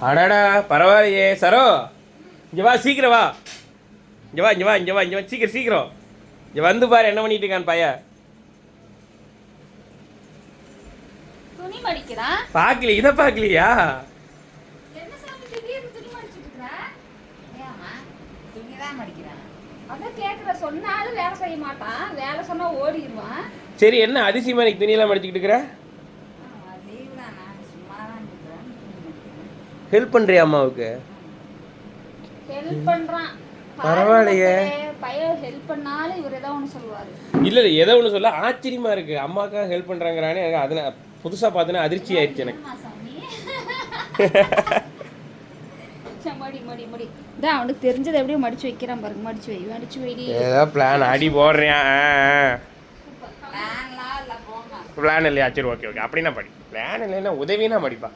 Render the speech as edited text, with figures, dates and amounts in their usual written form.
அடாடா பரவாயில்லையே சரோ, இங்கே வா சீக்கிரம் வா, இங்கே வா இங்கே வா இங்கே வா இங்கே வா சீக்கிரம் சீக்கிரம் இங்கே வந்து பாரு என்ன பண்ணிட்டு இருக்கான் பையன். துணி மடிக்கிறான். பார்க்கல இதை பார்க்கலையா? என்ன சாமி திடீர்னு துணி மடிச்சிட்டு இருக்கற? ஏமா துணி தான் மடிக்கிறான். அதான் கேக்குற, சொன்னாலும் வேலை செய்ய மாட்டான், வேலை சொன்னா ஓடிடுவான். சரி என்ன அதிசயமா நீ துணியெல்லாம் மடிச்சுக்கிட்டு இருக்கிற? லீவ் தான், நான் சும்மா தான் இருக்கிறேன். ஹெல்ப் பண்ணுறியா அம்மாவுக்கு? ஹெல்ப் பண்றான். பரவாயில்லையே. பையன் ஹெல்ப் பண்ணாலும் இவர் ஏதோ ஒன்று சொல்லுவாரு. இல்லை இல்லை ஏதோ ஒன்று சொல்ல ஆச்சரியமா இருக்கு. அம்மாக்காக ஹெல்ப் பண்ணுறாங்கிறானே, எனக்கு அதில் புதுசாக பார்த்தோன்னா அதிர்ச்சி ஆயிடுச்சு எனக்கு. மடி மடி மடி இதான் அவனுக்கு தெரிஞ்சதை எப்படியும் மடிச்சு வைக்கிறான் பாருங்க. மடிச்சு வை மடிச்சு வைடி. ஏதோ பிளான் அடி போடுறேன். பிளான் இல்லையா? சரி ஓகே ஓகே அப்படின்னா படி. பிளான் இல்லைன்னா உதவினா படிப்பா.